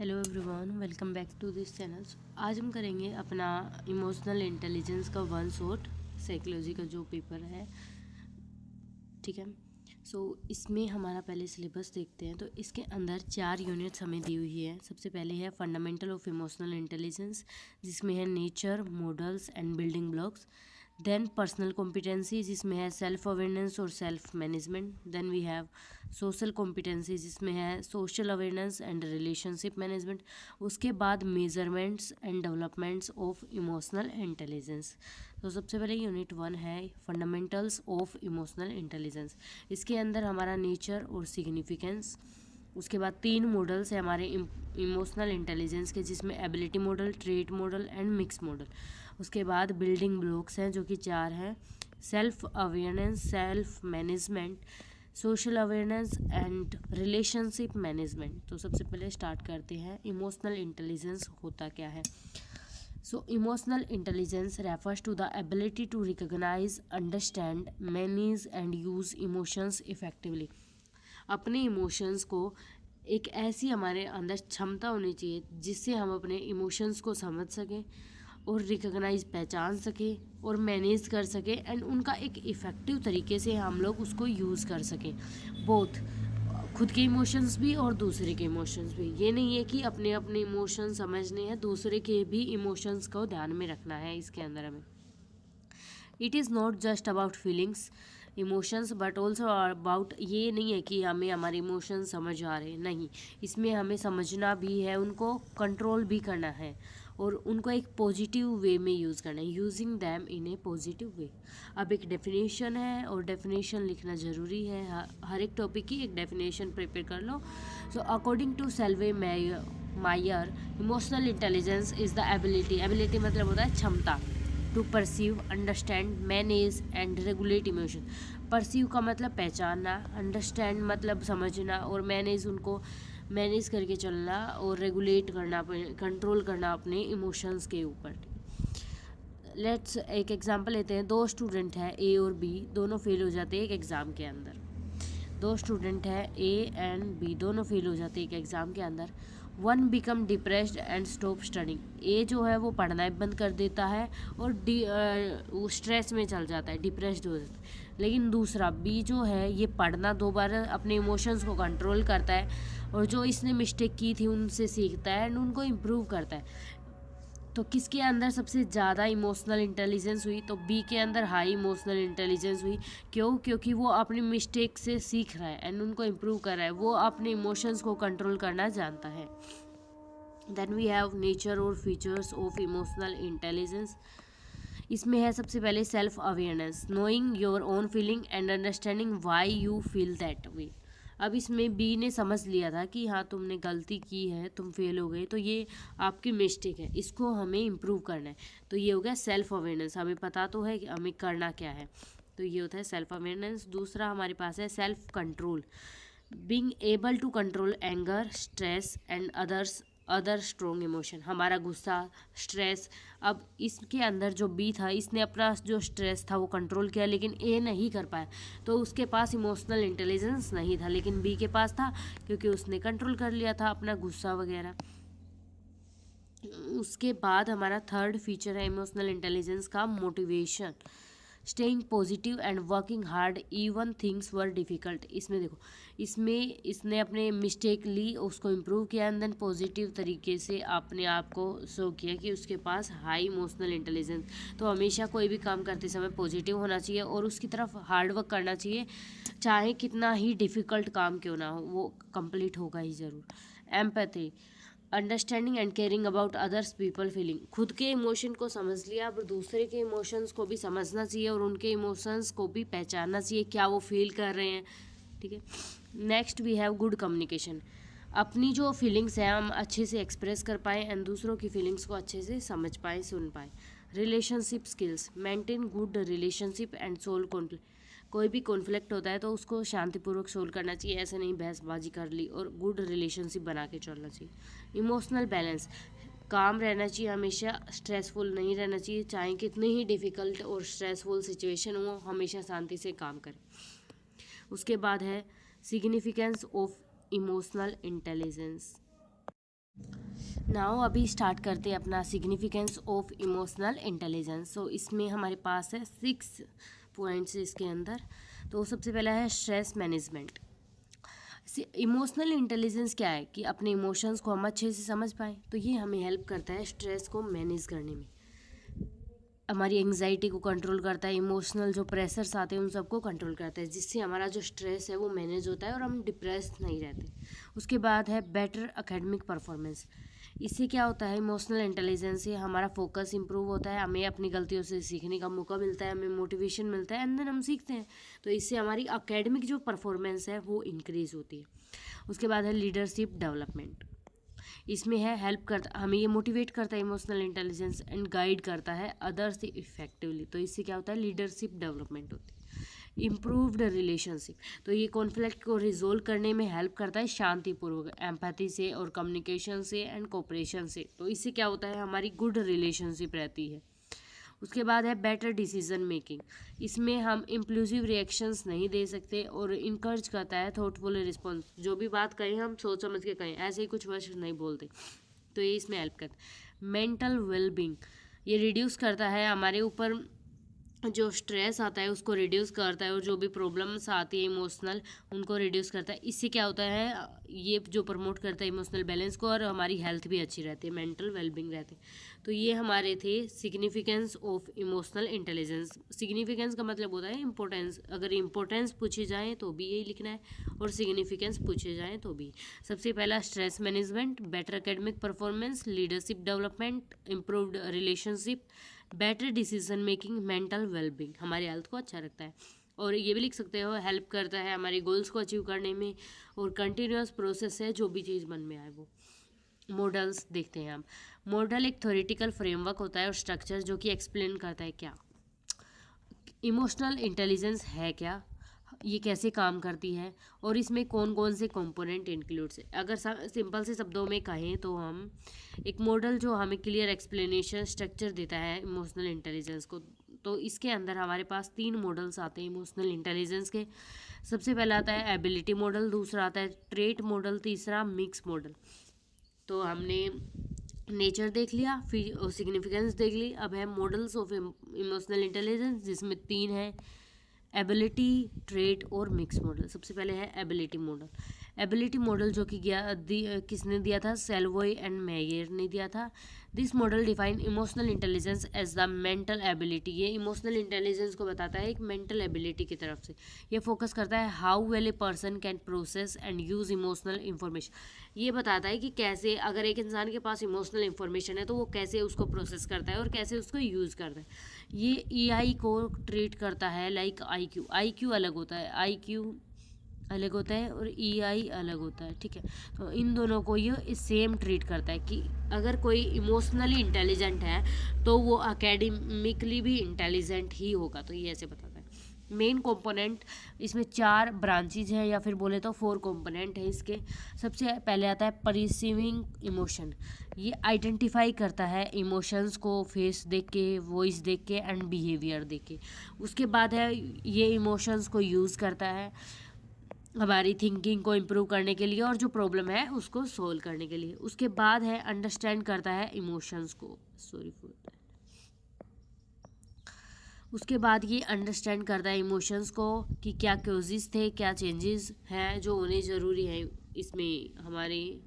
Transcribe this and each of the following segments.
Hello everyone, welcome back to this channel. आज हम करेंगे अपना इमोशनल इंटेलिजेंस का वन शॉट साइकोलॉजी का जो पेपर है, ठीक है। इसमें हमारा पहले सिलेबस देखते हैं। तो इसके अंदर 4 यूनिट्स हमें दी हुई है। सबसे पहले है फंडामेंटल ऑफ इमोशनल इंटेलिजेंस, जिसमें है nature, models and building blocks. Then personal competency, जिसमें है सेल्फ अवेयरनेस और self management. Then we have social competency, जिसमें है social awareness and relationship management. उसके बाद measurements and developments of emotional intelligence. तो सबसे पहले यूनिट 1 है फंडामेंटल्स ऑफ इमोशनल इंटेलिजेंस। इसके अंदर हमारा नेचर और सिग्निफिकेंस। उसके बाद 3 मॉडल्स है हमारे इमोशनल इंटेलिजेंस के, जिसमें ability model, trait model and mix model. उसके बाद बिल्डिंग ब्लॉक्स हैं जो कि 4 हैं: self awareness, self management, social awareness and relationship management. तो सबसे पहले स्टार्ट करते हैं इमोशनल इंटेलिजेंस होता क्या है। Emotional intelligence refers to the ability to recognize, understand, manage and use emotions effectively. अपने इमोशंस को एक ऐसी हमारे अंदर क्षमता होनी चाहिए जिससे हम अपने इमोशंस को समझ सकें और रिकॉग्नाइज पहचान सकें और मैनेज कर सकें एंड उनका एक इफ़ेक्टिव तरीके से हम लोग उसको यूज़ कर सकें, बोथ खुद के इमोशंस भी और दूसरे के इमोशंस भी। ये नहीं है कि अपने अपने इमोशंस समझने हैं, दूसरे के भी इमोशंस को ध्यान में रखना है इसके अंदर हमें। It is not just about feelings emotions but also about, ये नहीं है कि हमें हमारे इमोशंस समझ आ रहे हैं, नहीं, इसमें हमें समझना भी है, उनको कंट्रोल भी करना है और उनको एक पॉजिटिव वे में यूज़ करना है, using them in A positive way. अब एक डेफिनेशन है और डेफिनेशन लिखना ज़रूरी है, हर एक टॉपिक की एक डेफिनेशन प्रिपेयर कर लो। So according to Salovey Mayer, emotional intelligence is the ability मतलब होता है क्षमता, to perceive, understand, manage and regulate emotion. Perceive का मतलब पहचानना, अंडरस्टैंड मतलब समझना और मैनेज उनको मैनेज करके चलना और रेगुलेट करना, कंट्रोल करना अपने इमोशंस के ऊपर। लेट्स एक एग्जांपल लेते हैं। 2 स्टूडेंट हैं ए और बी, दोनों फेल हो जाते हैं एक एग्ज़ाम के अंदर। 2 स्टूडेंट हैं ए एंड बी, दोनों फेल हो जाते हैं एक एग्ज़ाम के अंदर। One become depressed and stop studying. A जो है वो पढ़ना बंद कर देता है और वो स्ट्रेस में चल जाता है, डिप्रेस्ड हो जाता है। लेकिन दूसरा बी जो है ये पढ़ना दोबारा अपने इमोशंस को कंट्रोल करता है और जो इसने मिस्टेक की थी उनसे सीखता है एंड उनको इम्प्रूव करता है। तो किसके अंदर सबसे ज़्यादा इमोशनल इंटेलिजेंस हुई? तो बी के अंदर हाई इमोशनल इंटेलिजेंस हुई। क्यों? क्योंकि वो अपनी मिस्टेक से सीख रहा है एंड उनको इम्प्रूव कर रहा है, वो अपने इमोशंस को कंट्रोल करना जानता है। देन वी हैव नेचर और फीचर्स ऑफ इमोशनल इंटेलिजेंस। इसमें है सबसे पहले self awareness, knowing your own feeling and understanding why you feel that way. अब इसमें बी ने समझ लिया था कि हाँ तुमने गलती की है, तुम फेल हो गए, तो ये आपकी मिस्टेक है, इसको हमें इम्प्रूव करना है। तो ये हो गया सेल्फ अवेयरनेस, हमें पता तो है कि हमें करना क्या है, तो ये होता है सेल्फ अवेयरनेस। दूसरा हमारे पास है self control, being able to control anger, stress and other strong emotion. हमारा गुस्सा, स्ट्रेस, अब इसके अंदर जो बी था इसने अपना जो स्ट्रेस था वो कंट्रोल किया, लेकिन ए नहीं कर पाया, तो उसके पास इमोशनल इंटेलिजेंस नहीं था, लेकिन बी के पास था क्योंकि उसने कंट्रोल कर लिया था अपना गुस्सा वगैरह। उसके बाद हमारा थर्ड फीचर है इमोशनल इंटेलिजेंस का, motivation, staying positive and working hard even things were difficult. इसमें देखो, इसमें इसने अपने मिस्टेक ली, उसको इम्प्रूव किया एंड देन पॉजिटिव तरीके से अपने आप को शो किया कि उसके पास हाई इमोशनल इंटेलिजेंस। तो हमेशा कोई भी काम करते समय पॉजिटिव होना चाहिए और उसकी तरफ हार्ड वर्क करना चाहिए, चाहे कितना ही डिफ़िकल्ट काम क्यों ना हो, वो कंप्लीट होगा ही ज़रूर। Empathy, understanding and caring about others people feeling. खुद के इमोशन को समझ लिया, अब दूसरे के इमोशंस को भी समझना चाहिए और उनके इमोशंस को भी पहचानना चाहिए, क्या वो फील कर रहे हैं, ठीक है। Next we have good communication, अपनी जो फीलिंग्स हैं हम अच्छे से एक्सप्रेस कर पाएँ एंड दूसरों की फीलिंग्स को अच्छे से समझ पाएँ, सुन पाएँ। Relationship skills, maintain good relationship and solve conflict. कोई भी कॉन्फ्लिक्ट होता है तो उसको शांतिपूर्वक सोल्व करना चाहिए, ऐसे नहीं बहसबाजी कर ली, और गुड रिलेशनशिप बना के चलना चाहिए। इमोशनल बैलेंस, काम रहना चाहिए, हमेशा स्ट्रेसफुल नहीं रहना चाहिए, चाहे कितने ही डिफ़िकल्ट और स्ट्रेसफुल सिचुएशन हो, हमेशा शांति से काम करें। उसके बाद है significance of emotional intelligence. Now अभी स्टार्ट करते हैं अपना सिग्निफिकेंस ऑफ इमोशनल इंटेलिजेंस। सो इसमें हमारे पास है 6 पॉइंट्स इसके अंदर। तो सबसे पहला है स्ट्रेस मैनेजमेंट। इमोशनल इंटेलिजेंस क्या है कि अपने इमोशंस को हम अच्छे से समझ पाएँ, तो ये हमें हेल्प करता है स्ट्रेस को मैनेज करने में, हमारी एंग्जाइटी को कंट्रोल करता है, इमोशनल जो प्रेशर्स आते हैं उन सबको कंट्रोल करता है, जिससे हमारा जो स्ट्रेस है वो मैनेज होता है और हम डिप्रेस नहीं रहते। उसके बाद है बेटर एकेडमिक परफॉर्मेंस। इससे क्या होता है, इमोशनल इंटेलिजेंस से हमारा फोकस इंप्रूव होता है, हमें अपनी गलतियों से सीखने का मौका मिलता है, हमें मोटिवेशन मिलता है एंड देन हम सीखते हैं। तो इससे हमारी एकेडमिक जो परफॉर्मेंस है वो इंक्रीज़ होती है। उसके बाद है लीडरशिप डेवलपमेंट। इसमें है हेल्प करता, हमें ये मोटिवेट करता है इमोशनल इंटेलिजेंस एंड गाइड करता है अदर्स इफेक्टिवली। तो इससे क्या होता है, लीडरशिप डेवलपमेंट होती है। इम्प्रूव्ड रिलेशनशिप, तो ये कॉन्फ्लिक्ट को रिजोल्व करने में हेल्प करता है शांतिपूर्वक, एम्पैथी से और कम्युनिकेशन से एंड कोऑपरेशन से। तो इससे क्या होता है, हमारी गुड रिलेशनशिप रहती है। उसके बाद है बेटर डिसीजन मेकिंग। इसमें हम इम्प्लूसिव रिएक्शंस नहीं दे सकते और इनकरेज करता है थॉटफुल रिस्पॉन्स। जो भी बात कहें हम सोच समझ के कहें, ऐसे ही कुछ वर्ड नहीं बोलते। तो ये इसमें हेल्प करता है। मेंटल वेलबींग, ये रिड्यूस करता है हमारे ऊपर जो स्ट्रेस आता है उसको रिड्यूस करता है, और जो भी प्रॉब्लम्स आती है इमोशनल उनको रिड्यूस करता है। इससे क्या होता है, ये जो प्रमोट करता है इमोशनल बैलेंस को, और हमारी हेल्थ भी अच्छी रहती है, मेंटल वेलबींग रहती है। तो ये हमारे थे significance of emotional intelligence. Significance का मतलब होता है इम्पोर्टेंस, अगर इम्पोर्टेंस पूछी जाए तो भी यही लिखना है, और सिग्निफिकेंस पूछे जाए तो भी। सबसे पहला stress management, better academic performance, leadership development, improved relationship, better decision making, mental wellbeing, हमारी हेल्थ को अच्छा रखता है। और ये भी लिख सकते हो, हेल्प करता है हमारे गोल्स को अचीव करने में, और कंटिन्यूअस प्रोसेस है जो भी चीज़ मन में आए वो। मॉडल्स देखते हैं हम। मॉडल एक थ्योरेटिकल फ्रेमवर्क होता है और स्ट्रक्चर जो कि एक्सप्लेन करता है क्या इमोशनल इंटेलिजेंस है, क्या ये कैसे काम करती है, और इसमें कौन कौन से कंपोनेंट इंक्लूड्स है। अगर सिंपल से शब्दों में कहें तो हम एक मॉडल जो हमें क्लियर एक्सप्लेनेशन स्ट्रक्चर देता है इमोशनल इंटेलिजेंस को। तो इसके अंदर हमारे पास 3 मॉडल्स आते हैं इमोशनल इंटेलिजेंस के। सबसे पहला आता है एबिलिटी मॉडल, दूसरा आता है ट्रेट मॉडल, तीसरा मिक्स मॉडल। तो हमने नेचर देख लिया, फिर सिग्निफिकेंस देख ली, अब है मॉडल्स ऑफ इमोशनल इंटेलिजेंस, जिसमें 3 है, एबिलिटी, ट्रेट और मिक्स मॉडल। सबसे पहले है एबिलिटी मॉडल। एबिलिटी मॉडल जो कि किसने दिया था, सेल्वॉय एंड मेयर ने दिया था। This model define emotional intelligence as the mental ability. ये इमोशनल इंटेलिजेंस को बताता है एक मेंटल एबिलिटी की तरफ से। ये फोकस करता है how well a person can process and use emotional information. ये बताता है कि कैसे, अगर एक इंसान के पास इमोशनल इंफॉर्मेशन है तो वो कैसे उसको प्रोसेस करता है और कैसे उसको यूज़ करता है। ये ईआई को ट्रीट करता है लाइक आईक्यू। आईक्यू अलग होता है, आईक्यू अलग होता है और ईआई अलग होता है, ठीक है। तो इन दोनों को ये सेम ट्रीट करता है कि अगर कोई इमोशनली इंटेलिजेंट है तो वो एकेडमिकली भी इंटेलिजेंट ही होगा। तो ये ऐसे बताता है। मेन कंपोनेंट, इसमें 4 ब्रांचेज हैं या फिर बोले तो 4 कंपोनेंट है इसके। सबसे पहले आता है परसीविंग इमोशन। ये आइडेंटिफाई करता है इमोशंस को फेस देख के, वॉइस देख के एंड बिहेवियर देख के। उसके बाद है ये इमोशंस को यूज़ करता है हमारी थिंकिंग को इम्प्रूव करने के लिए और जो प्रॉब्लम है उसको सोल्व करने के लिए। उसके बाद है अंडरस्टैंड करता है इमोशंस को, सॉरी फॉर दैट। उसके बाद ये अंडरस्टैंड करता है इमोशंस को कि क्या कॉजेज़ थे, क्या चेंजेस हैं जो होने ज़रूरी है इसमें, हमारे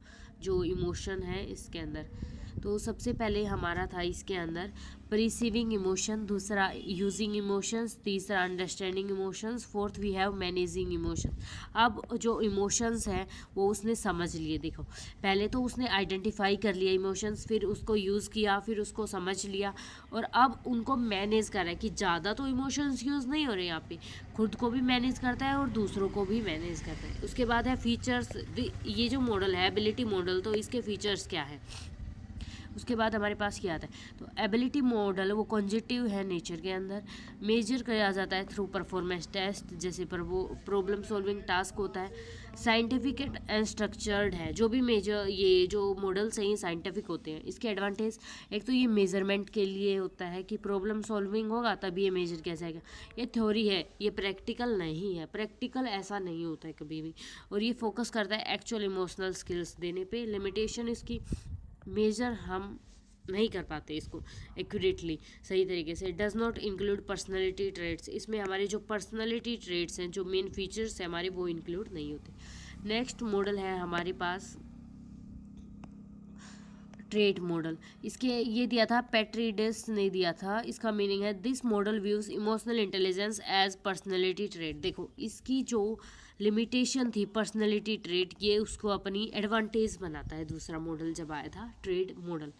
जो इमोशन है इसके अंदर। तो सबसे पहले हमारा था इसके अंदर परसीविंग इमोशन, दूसरा यूजिंग इमोशंस, तीसरा understanding emotions, fourth we have managing emotion. अब जो इमोशंस हैं वो उसने समझ लिए। देखो, पहले तो उसने आइडेंटिफाई कर लिया इमोशंस, फिर उसको यूज़ किया, फिर उसको समझ लिया, और अब उनको मैनेज कर रहा है कि ज़्यादा तो इमोशंस यूज़ नहीं हो रहे, यहाँ पे खुद को भी मैनेज करता है और दूसरों को भी मैनेज करता है। उसके बाद है फीचर्स। ये जो मॉडल है एबिलिटी मॉडल, तो इसके फीचर्स क्या है। उसके बाद हमारे पास क्या आता है, तो एबिलिटी मॉडल वो कॉन्जिटिव है नेचर के अंदर, मेजर किया जाता है थ्रू परफॉर्मेंस टेस्ट, जैसे पर वो प्रॉब्लम सॉल्विंग टास्क होता है। साइंटिफिक एंड स्ट्रक्चर्ड है। जो भी मेजर ये जो मॉडल्स हैं ये साइंटिफिक होते हैं। इसके एडवांटेज, एक तो ये मेजरमेंट के लिए होता है कि प्रॉब्लम सॉल्विंग होगा तभी ये मेजर किया जाएगा। ये थ्योरी है, ये प्रैक्टिकल नहीं है, प्रैक्टिकल ऐसा नहीं होता है कभी भी। और ये फोकस करता है एक्चुअल इमोशनल स्किल्स देने पे। लिमिटेशन इसकी, मेजर हम नहीं कर पाते इसको एक्यूरेटली सही तरीके से। Does not include personality traits, इसमें हमारे जो पर्सनैलिटी ट्रेट्स हैं, जो मेन फीचर्स हैं हमारे, वो इंक्लूड नहीं होते। नेक्स्ट मॉडल है हमारे पास ट्रेट मॉडल। इसके ये दिया था पेट्रीडेस ने दिया था। इसका मीनिंग है this model views emotional intelligence as personality trait. देखो इसकी जो लिमिटेशन थी पर्सनैलिटी ट्रेट, ये उसको अपनी एडवांटेज बनाता है। दूसरा मॉडल जब आया था ट्रेट मॉडल,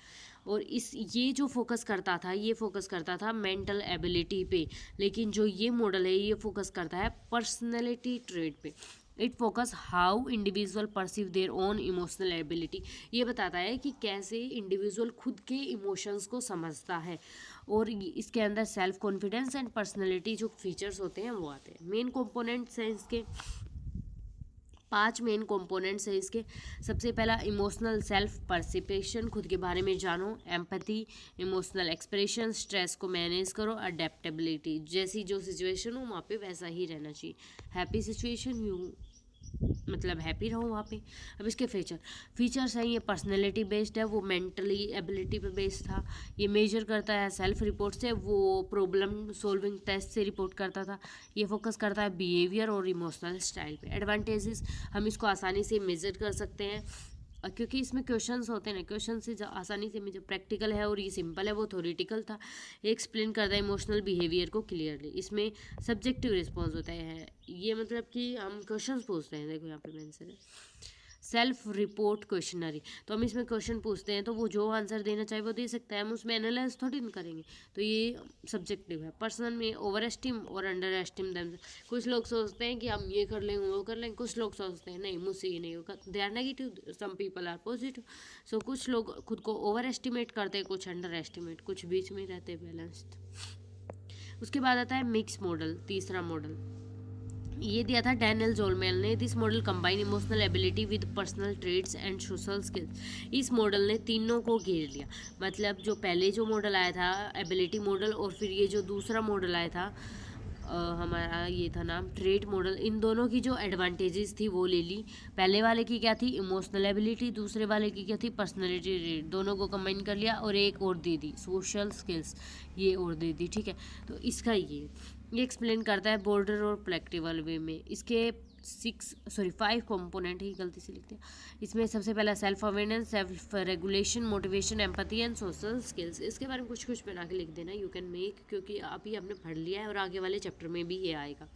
और इस ये जो फोकस करता था, ये फोकस करता था मेंटल एबिलिटी पे, लेकिन जो ये मॉडल है ये फोकस करता है पर्सनैलिटी ट्रेट पे। It focus how individual perceive their own emotional ability, ये बताता है कि कैसे इंडिविजुअल खुद के इमोशंस को समझता है। और इसके अंदर सेल्फ कॉन्फिडेंस एंड पर्सनैलिटी जो फीचर्स होते हैं वो आते हैं। मेन कंपोनेंट्स हैं इसके, 5 मेन कंपोनेंट्स हैं इसके। सबसे पहला इमोशनल सेल्फ परसिपेशन, खुद के बारे में जानो। एम्पैथी, इमोशनल एक्सप्रेशन, स्ट्रेस को मैनेज करो। अडेप्टेबिलिटी, जैसी जो सिचुएशन हो वहाँ पे वैसा ही रहना चाहिए। हैप्पी सिचुएशन यू मतलब हैप्पी रहो वहाँ पे। अब इसके फीचर्स हैं, ये पर्सनैलिटी बेस्ड है, वो मेंटली एबिलिटी पे बेस्ड था। ये मेजर करता है सेल्फ रिपोर्ट से, वो प्रॉब्लम सॉल्विंग टेस्ट से रिपोर्ट करता था। ये फोकस करता है बिहेवियर और इमोशनल स्टाइल पे। एडवांटेजेस, हम इसको आसानी से मेजर कर सकते हैं क्योंकि इसमें क्वेश्चंस होते हैं ना, क्वेश्चन से आसानी से जो प्रैक्टिकल है और ये सिंपल है, वो थ्योरेटिकल था। ये एक्सप्लेन करता है इमोशनल बिहेवियर को क्लियरली। इसमें सब्जेक्टिव रिस्पॉन्स होता है, ये मतलब कि हम क्वेश्चंस पूछते हैं। देखो यहाँ पे मेंशन है सेल्फ रिपोर्ट क्वेश्चनरी, तो हम इसमें क्वेश्चन पूछते हैं तो वो जो आंसर देना चाहे वो दे सकता है, हम उसमें एनालाइज थोड़ी ना करेंगे। तो ये सब्जेक्टिव है। पर्सन में ओवर एस्टीम और अंडर एस्टीम देम, कुछ लोग सोचते हैं कि हम ये कर लेंगे वो कर लेंगे, कुछ लोग सोचते हैं नहीं मुझसे ये नहीं होगा, they are negative, some people are positive. So कुछ लोग खुद को ओवर एस्टिमेट करते हैं, कुछ अंडर एस्टिमेट, कुछ बीच में रहते हैं बैलेंस्ड। उसके बाद आता है मिक्स मॉडल, तीसरा मॉडल ये दिया था डैनियल जोलमैन ने। This model combine emotional ability with personal traits and social skills. इस मॉडल ने तीनों को घेर लिया। मतलब जो पहले जो मॉडल आया था एबिलिटी मॉडल, और फिर ये जो दूसरा मॉडल आया था हमारा ये था नाम ट्रेट मॉडल, इन दोनों की जो एडवांटेजेस थी वो ले ली। पहले वाले की क्या थी इमोशनल एबिलिटी, दूसरे वाले की क्या थी पर्सनैलिटी ट्रेट, दोनों को कंबाइन कर लिया और एक और दे दी सोशल स्किल्स, ये और दे दी। ठीक है, तो इसका ये एक्सप्लेन करता है बॉर्डर और प्रैक्टिकल वे में। इसके 5 कंपोनेंट ही गलती से लिखते हैं। इसमें सबसे पहला self awareness, self regulation, motivation, empathy and social skills. इसके बारे में कुछ बना के लिख देना, यू कैन मेक, क्योंकि अभी आपने पढ़ लिया है और आगे वाले चैप्टर में भी ये आएगा।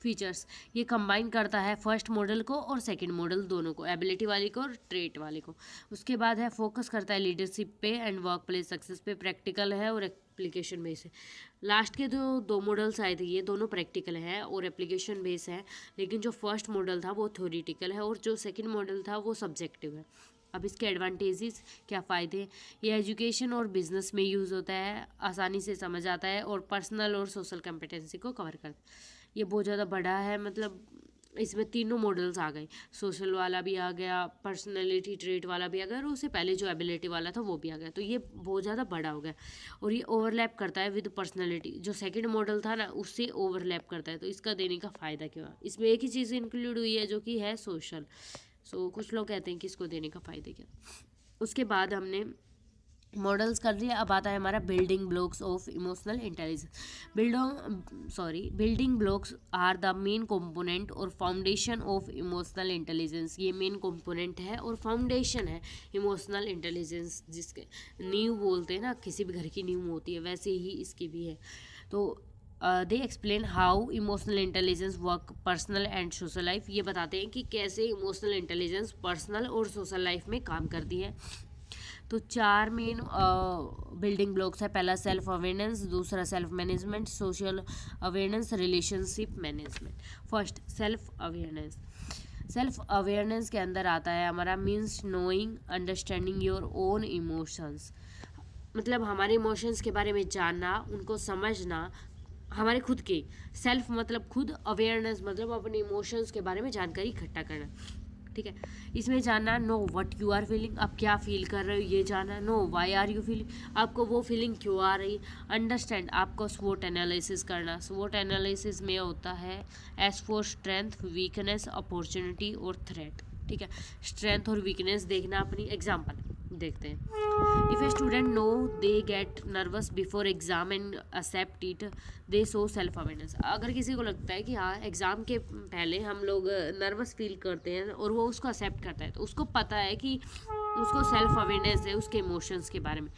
फीचर्स, ये कंबाइन करता है फर्स्ट मॉडल को और सेकंड मॉडल दोनों को, एबिलिटी वाले को और ट्रेट वाले को। उसके बाद है फोकस करता है लीडरशिप पे एंड वर्क प्लेस सक्सेस पे, प्रैक्टिकल है और एप्लीकेशन बेस है। लास्ट के जो 2 मॉडल्स आए थे ये दोनों प्रैक्टिकल है और एप्लीकेशन बेस है, लेकिन जो फर्स्ट मॉडल था वो थ्योरेटिकल है और जो सेकंड मॉडल था वो सब्जेक्टिव है। अब इसके एडवांटेजेस क्या फ़ायदे, ये एजुकेशन और बिजनेस में यूज़ होता है, आसानी से समझ आता है और पर्सनल और सोशल कॉम्पिटेंसी को कवर करता है। ये बहुत ज़्यादा बड़ा है, मतलब इसमें तीनों मॉडल्स आ गए, सोशल वाला भी आ गया, पर्सनैलिटी ट्रेट वाला भी आ गया और उससे पहले जो एबिलिटी वाला था वो भी आ गया। तो ये बहुत ज़्यादा बड़ा हो गया और ये ओवरलैप करता है विद पर्सनैलिटी। जो सेकंड मॉडल था ना उससे ओवरलैप करता है, तो इसका देने का फ़ायदा क्या है, इसमें एक ही चीज़ इंक्लूड हुई है जो कि है सोशल। सो कुछ लोग कहते हैं कि इसको देने का फ़ायदा क्या। उसके बाद हमने मॉडल्स कर लिया। अब आता है हमारा building blocks of emotional intelligence. Building blocks are the main component और फाउंडेशन ऑफ इमोशनल इंटेलिजेंस। ये मेन कंपोनेंट है और फाउंडेशन है इमोशनल इंटेलिजेंस, जिसके नींव बोलते हैं ना, किसी भी घर की नींव होती है, वैसे ही इसकी भी है। तो they explain how emotional intelligence work personal and social life. ये बताते हैं कि कैसे इमोशनल इंटेलिजेंस पर्सनल और सोशल लाइफ में काम करती है। तो 4 मेन बिल्डिंग ब्लॉक्स है। पहला सेल्फ अवेयरनेस, दूसरा self management, social awareness, relationship management. First self awareness. Self awareness के अंदर आता है हमारा means knowing understanding your own emotions, मतलब हमारे इमोशंस के बारे में जानना, उनको समझना, हमारे खुद के, सेल्फ मतलब खुद, अवेयरनेस मतलब अपने इमोशंस के बारे में जानकारी इकट्ठा करना, ठीक है। इसमें जानना, know what you are feeling, आप क्या फील कर रहे हो ये जानना। Know why are you feeling, आपको वो फीलिंग क्यों आ रही है। अंडरस्टैंड, आपको स्वोट एनालिसिस करना। स्वोट एनालिसिस में होता है S for strength, weakness, opportunity और थ्रेट, ठीक है। स्ट्रेंथ और वीकनेस देखना अपनी। एग्जाम्पल देखते हैं। If a student know they get nervous before exam and accept it, they show self awareness. अगर किसी को लगता है कि हाँ एग्ज़ाम के पहले हम लोग नर्वस फील करते हैं और वो उसको एक्सेप्ट करता है, तो उसको पता है कि उसको सेल्फ अवेयरनेस है उसके इमोशंस के बारे में।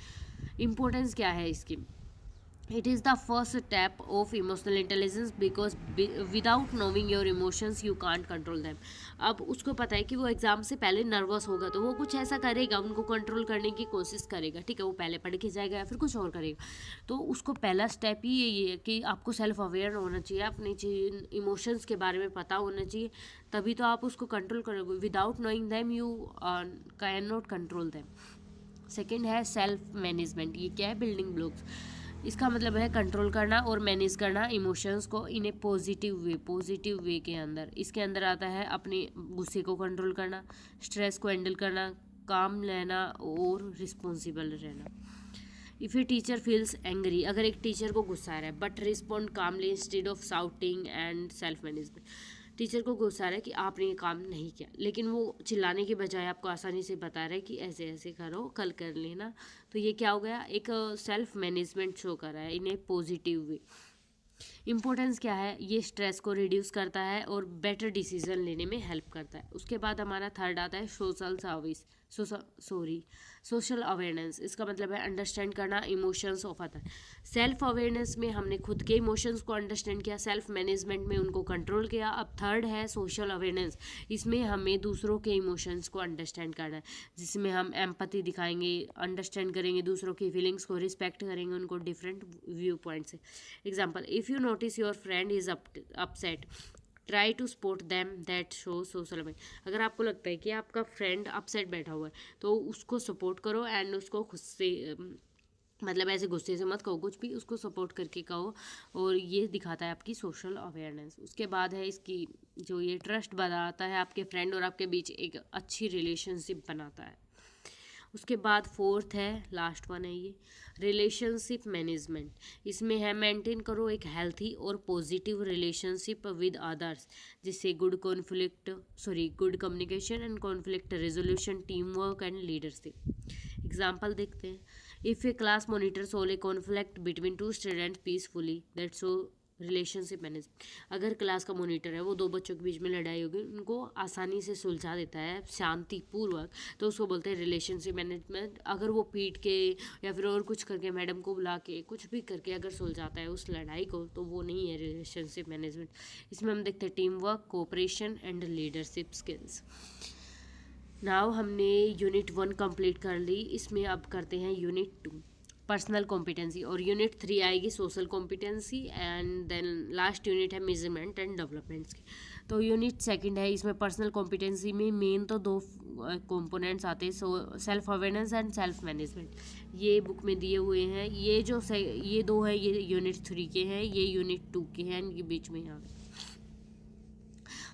इम्पोर्टेंस क्या है इसकी, it is the first step of emotional intelligence because without knowing your emotions you can't control them। अब उसको पता है कि वो एग्ज़ाम से पहले नर्वस होगा तो वो कुछ ऐसा करेगा, उनको कंट्रोल करने की कोशिश करेगा, ठीक है। वो पहले पढ़ के जाएगा या फिर कुछ और करेगा। तो उसको पहला स्टेप ही यही है कि आपको सेल्फ अवेयर होना चाहिए, अपने इमोशंस के बारे में पता होना चाहिए, तभी तो आप उसको कंट्रोल करोगे। Without knowing them you can not control them. Second है सेल्फ मैनेजमेंट। ये क्या है, बिल्डिंग ब्लॉक्स। इसका मतलब है कंट्रोल करना और मैनेज करना इमोशंस को इन ए पॉजिटिव वे के अंदर। इसके अंदर आता है अपने गुस्से को कंट्रोल करना, स्ट्रेस को हैंडल करना, काम लेना और रिस्पॉन्सिबल रहना। If a teacher feels angry, अगर एक टीचर को गुस्सा आ रहा है but respond calmly instead of shouting and self management. Teacher को गुस्सा आ रहा है कि आपने ये काम नहीं किया, लेकिन वो चिल्लाने के बजाय आपको आसानी से बता रहा है कि ऐसे ऐसे करो, कल कर लेना। तो ये क्या हो गया, एक सेल्फ मैनेजमेंट शो कर रहा है in A positive way. Importance क्या है, ये स्ट्रेस को रिड्यूस करता है और बेटर डिसीजन लेने में हेल्प करता है। उसके बाद हमारा थर्ड आता है सोशल सर्विस, सोशल अवेयरनेस। इसका मतलब है अंडरस्टैंड करना emotions of other. Self awareness में हमने खुद के इमोशंस को अंडरस्टैंड किया, सेल्फ मैनेजमेंट में उनको कंट्रोल किया। अब थर्ड है सोशल अवेयरनेस। इसमें हमें दूसरों के इमोशंस को अंडरस्टैंड करना है, जिसमें हम एम्पैथी दिखाएंगे, अंडरस्टैंड करेंगे दूसरों की फीलिंग्स को, रिस्पेक्ट करेंगे उनको डिफरेंट व्यू पॉइंट से। Example, if you notice your friend is upset, try to spot them that show social aware. अगर आपको लगता है कि आपका फ्रेंड अपसेट बैठा हुआ है तो उसको सपोर्ट करो एंड उसको खुद से मतलब ऐसे गुस्से से मत कहो, कुछ भी उसको सपोर्ट करके कहो, और ये दिखाता है आपकी सोशल अवेयरनेस। उसके बाद है इसकी जो ये ट्रस्ट बनाता है आपके फ्रेंड और आपके बीच, एक अच्छी रिलेशनशिप बनाता है। उसके बाद फोर्थ है, लास्ट वन है ये, रिलेशनशिप मैनेजमेंट। इसमें है मेंटेन करो एक हेल्थी और पॉजिटिव रिलेशनशिप विद अदर्स, जिससे good good communication and conflict resolution, team work and leadership. Example देखते हैं। If A class monitor solve A conflict between two students peacefully, that show relationship management. अगर class का monitor है वो दो बच्चों के बीच में लड़ाई होगी, उनको आसानी से सुलझा देता है शांतिपूर्वक, तो उसको बोलते हैं रिलेशनशिप मैनेजमेंट। अगर वो पीट के या फिर और कुछ करके, मैडम को बुला के कुछ भी करके अगर सुलझाता है उस लड़ाई को, तो वो नहीं है रिलेशनशिप मैनेजमेंट। इसमें हम देखते हैं team work, cooperation and leadership skills. Now हमने यूनिट 1 कंप्लीट कर ली, इसमें अब करते हैं यूनिट 2 पर्सनल कॉम्पिटेंसी, और यूनिट 3 आएगी social competency, and then last unit है मेजरमेंट एंड डेवलपमेंट्स की। तो यूनिट सेकंड है, इसमें पर्सनल कॉम्पिटेंसी में मेन तो दो कंपोनेंट्स आते हैं, self awareness and self management. ये बुक में दिए हुए हैं, ये दो है, ये यूनिट 3 के हैं, ये यूनिट 2 के हैं, ये बीच में यहाँ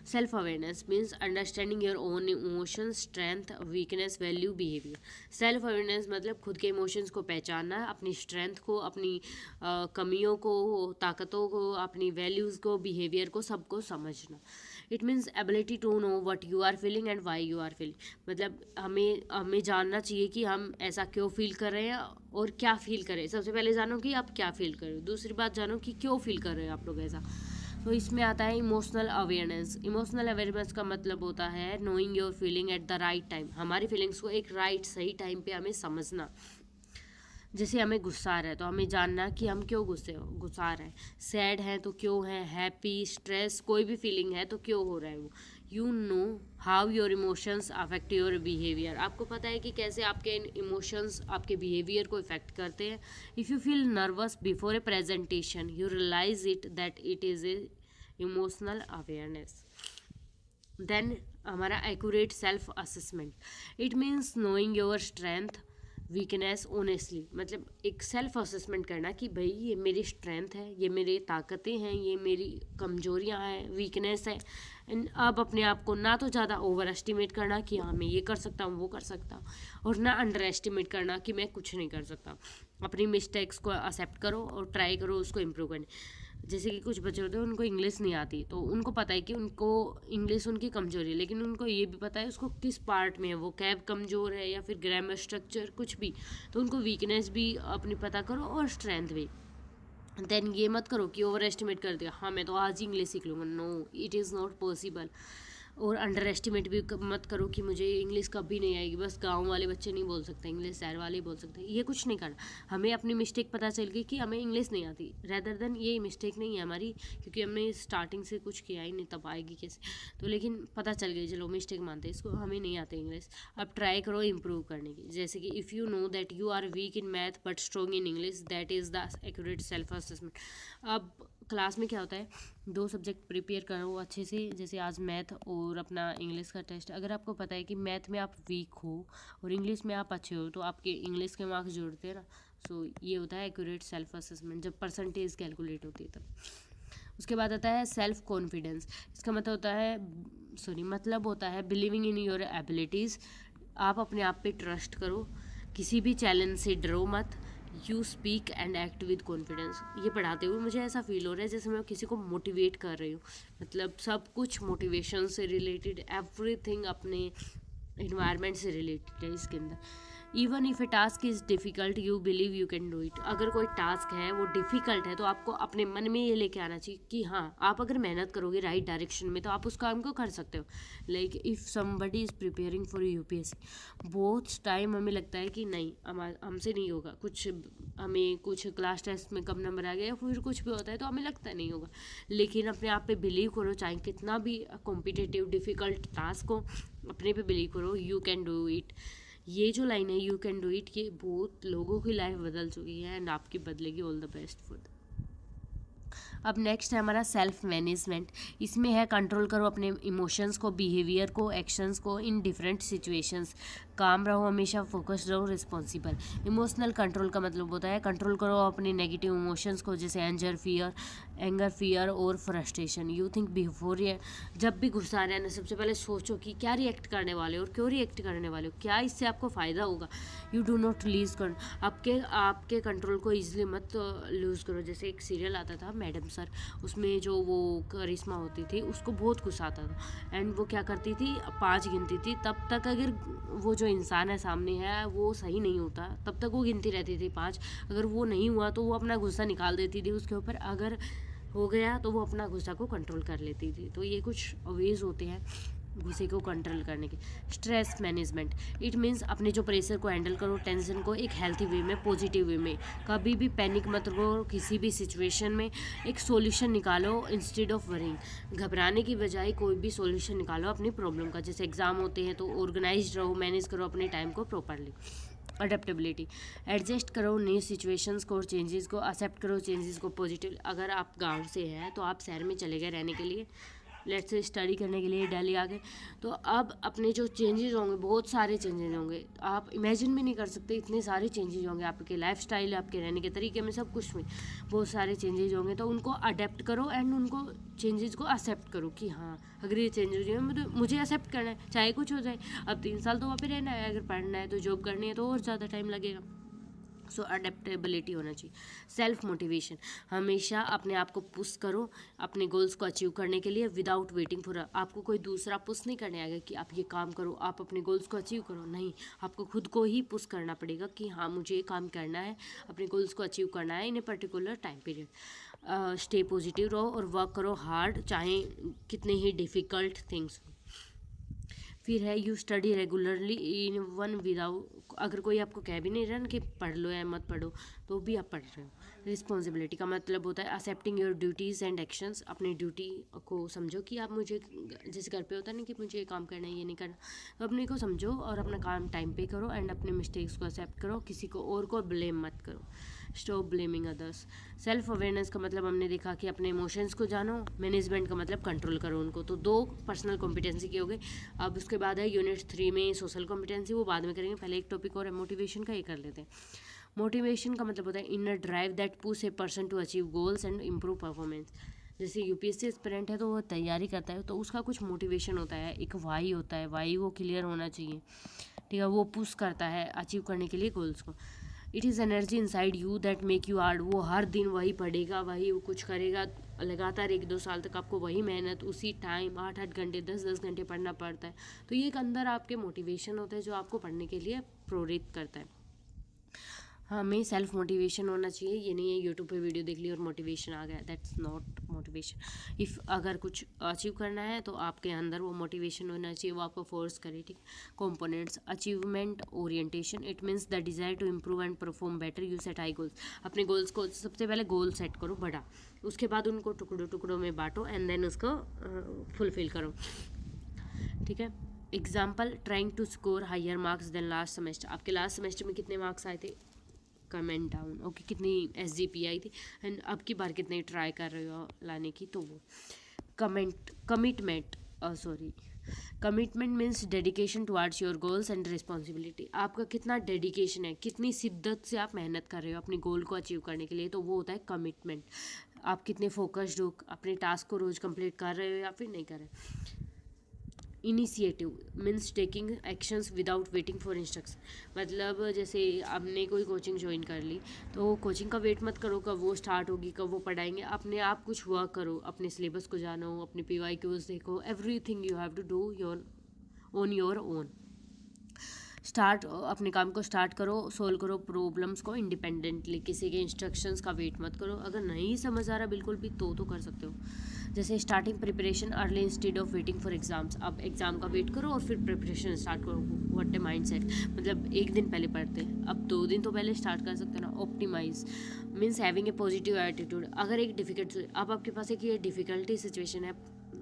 self awareness means understanding your own emotions, strength, weakness, value, behaviour. Self awareness मतलब खुद के इमोशंस को पहचानना, अपनी स्ट्रेंथ को, अपनी कमियों को, ताकतों को, अपनी वैल्यूज़ को, बिहेवियर को, सबको समझना। It means ability to know what you are feeling and why you are feeling. मतलब हमें जानना चाहिए कि हम ऐसा क्यों फील कर रहे हैं और क्या फील कर रहे हैं। सबसे पहले जानो कि आप क्या फील कर रहे हो, दूसरी बात जानो कि क्यों फील कर रहे हो आप लोग ऐसा। तो इसमें आता है इमोशनल अवेयरनेस। इमोशनल अवेयरनेस का मतलब होता है knowing your feeling at the right time, हमारी फीलिंग्स को एक सही टाइम पे हमें समझना। जैसे हमें गुस्सा आ रहा है तो हमें जानना कि हम क्यों गुस्सा आ रहा है, सैड है तो क्यों है, हैप्पी, स्ट्रेस, कोई भी फीलिंग है तो क्यों हो रहा है वो। You know how your emotions affect your behaviour, आपको पता है कि कैसे आपके इमोशंस आपके बिहेवियर को इफेक्ट करते हैं। If you feel nervous before a presentation, you realize it that it is a emotional awareness. Then हमारा accurate self assessment, it means knowing your strength, weakness honestly, मतलब एक सेल्फ असेसमेंट करना कि भाई ये मेरी स्ट्रेंथ है, ये मेरी ताकतें हैं, ये मेरी कमजोरियां हैं, वीकनेस है। एंड अब अपने आप को ना तो ज़्यादा ओवर एस्टिमेट करना कि हाँ मैं ये कर सकता हूँ वो कर सकता हूँ, और ना अंडर एस्टिमेट करना कि मैं कुछ नहीं कर सकता। अपनी मिस्टेक्स को एक्सेप्ट करो और ट्राई करो उसको इम्प्रूव करने। जैसे कि कुछ बच्चे होते हैं उनको इंग्लिश नहीं आती, तो उनको पता है कि उनको इंग्लिश उनकी कमजोरी है, लेकिन उनको ये भी पता है उसको किस पार्ट में है, वो कैब कमज़ोर है या फिर ग्रामर स्ट्रक्चर कुछ भी। तो उनको वीकनेस भी अपनी पता करो और स्ट्रेंथ भी। देन ये मत करो कि ओवर एस्टिमेट कर दिया, हाँ मैं तो आज ही इंग्लिश सीख लूँगा, no it is not possible. और अंडर एस्टिमेट भी मत करो कि मुझे इंग्लिश कभी नहीं आएगी, बस गांव वाले बच्चे नहीं बोल सकते इंग्लिश, शहर वाले ही बोल सकते हैं, ये कुछ नहीं करना। हमें अपनी मिस्टेक पता चल गई कि हमें इंग्लिश नहीं आती, रेदर देन ये मिस्टेक नहीं है हमारी, क्योंकि हमने स्टार्टिंग से कुछ किया ही नहीं, तब आएगी कैसे। तो लेकिन पता चल गई, चलो मिस्टेक मानते हैं इसको, हमें नहीं आते इंग्लिश। अब ट्राई करो इम्प्रूव करने की। जैसे कि if you know that you are weak in math but strong in English, that is the accurate self assessment. अब क्लास में क्या होता है, 2 सब्जेक्ट प्रिपेयर करो अच्छे से, जैसे आज मैथ और अपना इंग्लिश का टेस्ट। अगर आपको पता है कि मैथ में आप वीक हो और इंग्लिश में आप अच्छे हो, तो आपके इंग्लिश के मार्क्स जोड़ते हैं ना। सो ये होता है एक्यूरेट सेल्फ असेसमेंट, जब परसेंटेज कैलकुलेट होती है तब। उसके बाद आता है सेल्फ कॉन्फिडेंस। इसका मतलब होता है मतलब होता है बिलीविंग इन योर एबिलिटीज़। आप अपने आप पे ट्रस्ट करो, किसी भी चैलेंज से डरो मत। You speak and act with confidence. ये पढ़ाते हुए मुझे ऐसा फील हो रहा है जैसे मैं किसी को मोटिवेट कर रही हूँ, मतलब सब कुछ मोटिवेशन से रिलेटेड, एवरीथिंग अपने इन्वायरमेंट से रिलेटेड है इसके अंदर। Even if A task is difficult you believe you can do it. अगर कोई टास्क है वो डिफ़िकल्ट है, तो आपको अपने मन में ये लेके आना चाहिए कि हाँ आप अगर मेहनत करोगे राइट डायरेक्शन में तो आप उस काम को कर सकते हो। Like if somebody is preparing for UPSC, बहुत टाइम हमें लगता है कि नहीं हमसे नहीं होगा, कुछ हमें कुछ क्लास टेस्ट में कम नंबर आ गया या फिर कुछ भी होता है तो हमें लगता नहीं होगा। लेकिन अपने आप पे बिलीव करो, चाहे कितना भी कॉम्पिटिटिव डिफ़िकल्ट टास्क हो, अपने पे बिलीव करो, यू कैन डू इट। ये जो लाइन है यू कैन डू इट, ये बहुत लोगों की लाइफ बदल चुकी है एंड आपकी बदलेगी। All the best for. अब नेक्स्ट है हमारा सेल्फ मैनेजमेंट। इसमें है कंट्रोल करो अपने इमोशंस को, बिहेवियर को, एक्शंस को इन डिफरेंट सिचुएशंस। काम रहो हमेशा, फोकस्ड रहो, रिस्पॉन्सिबल। इमोशनल कंट्रोल का मतलब होता है कंट्रोल करो अपने नेगेटिव इमोशंस को, जैसे एंगर फियर और फ्रस्ट्रेशन। यू थिंक बिफोर ये, जब भी गुस्सा आ रहा है ना सबसे पहले सोचो कि क्या रिएक्ट करने वाले हो और क्यों रिएक्ट करने वाले हो, क्या इससे आपको फ़ायदा होगा। यू डू नॉट लूज कर, आपके कंट्रोल को ईजिली मत लूज़ करो। जैसे एक सीरियल आता था मैडम सर, उसमें जो वो करिश्मा होती थी उसको बहुत गुस्सा आता था एंड वो क्या करती थी 5 गिनती थी, तब तक अगर वो जो इंसान है सामने है वो सही नहीं होता तब तक वो गिनती रहती थी 5। अगर वो नहीं हुआ तो वो अपना गुस्सा निकाल देती थी उसके ऊपर, अगर हो गया तो वो अपना गुस्सा को कंट्रोल कर लेती थी। तो ये कुछ वेज होते हैं गुस्से को कंट्रोल करने के। स्ट्रेस मैनेजमेंट, इट मीन्स अपने जो प्रेशर को हैंडल करो, टेंशन को एक हेल्थी वे में, पॉजिटिव वे में। कभी भी पैनिक मत करो किसी भी सिचुएशन में, एक सॉल्यूशन निकालो इंस्टेड ऑफ वरिंग। घबराने की बजाय कोई भी सॉल्यूशन निकालो अपनी प्रॉब्लम का। जैसे एग्जाम होते हैं तो ऑर्गेनाइज रहो, मैनेज करो अपने टाइम को प्रॉपरली। अडेप्टेबिलिटी, एडजस्ट करो न्यू सिचुएशंस को और चेंजेस को, एक्सेप्ट करो चेंजेस को पॉजिटिव। अगर आप गांव से हैं तो आप शहर में चले गए रहने के लिए, लेट्स से स्टडी करने के लिए दिल्ली आ गए, तो अब अपने जो चेंजेस होंगे बहुत सारे चेंजेस होंगे, आप इमेजिन भी नहीं कर सकते इतने सारे चेंजेस होंगे आपके लाइफ स्टाइल, आपके रहने के तरीके में, सब कुछ में बहुत सारे चेंजेस होंगे। तो उनको अडेप्ट करो एंड उनको चेंजेस को एक्सेप्ट करो कि हाँ अगर ये चेंजेस हुए मुझे एक्सेप्ट करना है, चाहे कुछ हो जाए। अब 3 साल तो वहाँ पे रहना है, अगर पढ़ना है तो जॉब करनी है तो और ज़्यादा टाइम लगेगा। सो अडेप्टेबिलिटी होना चाहिए। सेल्फ मोटिवेशन, हमेशा अपने आप को पुश करो अपने गोल्स को अचीव करने के लिए विदाउट वेटिंग फॉर। आपको कोई दूसरा पुश नहीं करने आएगा कि आप ये काम करो, आप अपने गोल्स को अचीव करो, नहीं, आपको खुद को ही पुश करना पड़ेगा कि हाँ मुझे ये काम करना है, अपने गोल्स को अचीव करना है in a particular time period. Stay positive रहो और वर्क करो हार्ड, चाहे कितने ही डिफ़िकल्ट थिंग्स। फिर है you study regularly in one without, अगर कोई आपको कह भी नहीं रहा ना कि पढ़ लो या मत पढ़ो तो भी आप पढ़ रहे हो। रिस्पॉन्सिबिलिटी का मतलब होता है accepting your duties and actions. अपनी ड्यूटी को समझो कि आप मुझे, जैसे घर पे होता है ना कि मुझे ये काम करना है ये नहीं करना, तो अपने को समझो और अपना काम टाइम पे करो एंड अपने मिस्टेक्स को एक्सेप्ट करो, किसी को और को ब्लेम मत करो। Stop blaming others. Self awareness का मतलब हमने देखा कि अपने इमोशंस को जानो, मैनेजमेंट का मतलब कंट्रोल करो उनको। तो 2 पर्सनल कॉम्पिटेंसी के हो गए। अब उसके बाद है यूनिट 3 में सोशल कॉम्पिटेंसी, वो बाद में करेंगे, पहले एक टॉपिक और है मोटिवेशन का, ये कर लेते हैं। मोटिवेशन का मतलब होता है inner drive that push a person to achieve goals and improve performance. जैसे यूपीएससी एस्पिरेंट है तो वो तैयारी करता है, तो उसका कुछ मोटिवेशन होता है, एक वाई होता है, वाई वो क्लियर होना चाहिए, ठीक है, वो पुश करता है अचीव करने के लिए गोल्स को। It is energy inside you that make you hard, वो हर दिन वही पढ़ेगा, वही वो कुछ करेगा लगातार 1-2 साल तक, आपको वही मेहनत उसी टाइम 8-8 घंटे 10-10 घंटे पढ़ना पड़ता है। तो ये एक अंदर आपके मोटिवेशन होता है जो आपको पढ़ने के लिए प्रेरित करता है। हमें सेल्फ मोटिवेशन होना चाहिए, ये नहीं है यूट्यूब पे वीडियो देख ली और मोटिवेशन आ गया, दैट्स नॉट मोटिवेशन। इफ़ अगर कुछ अचीव करना है तो आपके अंदर वो मोटिवेशन होना चाहिए, वो आपको फोर्स करे, ठीक। Components, achievement orientation, it means the desire to improve and perform better, you set high goals. अपने गोल्स को सबसे पहले गोल सेट करो बड़ा, उसके बाद उनको टुकड़ों टुकड़ों में बांटो एंड देन उसको फुलफिल करो, ठीक है। Example, trying to score higher marks than last semester, आपके लास्ट सेमेस्टर में कितने मार्क्स आए थे, कमेंट डाउन, ओके, कितनी SGP आई थी एंड अब की बार कितने ट्राई कर रहे हो लाने की, तो वो commitment means dedication towards your goals and responsibility, आपका कितना डेडिकेशन है, कितनी शिद्दत से आप मेहनत कर रहे हो अपने गोल को अचीव करने के लिए, तो वो होता है कमिटमेंट। आप कितने फोकस्ड हो, अपने टास्क को रोज कंप्लीट कर रहे हो या फिर नहीं कर रहे। Initiative means taking actions without waiting for instruction, मतलब जैसे आपने कोई कोचिंग ज्वाइन कर ली तो कोचिंग का वेट मत करो कब वो स्टार्ट होगी, कब वो पढ़ाएंगे, अपने आप कुछ वर्क करो, अपने सिलेबस को जानो, अपने PYQs देखो, everything you have to do your own. Start, अपने काम को स्टार्ट करो, सोल्व करो प्रॉब्लम्स को इंडिपेंडेंटली, किसी के इंस्ट्रक्शंस का वेट मत करो। अगर नहीं समझ आ रहा बिल्कुल भी तो कर सकते हो। जैसे starting preparation early instead of waiting for exams, अब एग्जाम का वेट करो और फिर प्रिपरेशन स्टार्ट करो। व्हाट ए माइंड सेट, मतलब एक दिन पहले पढ़ते हैं, अब 2 दिन तो पहले स्टार्ट कर सकते हो ना। Optimise means having a positive attitude, अगर एक डिफिकल्ट, अब आपके पास एक ये डिफिकल्टी सिचुएशन है,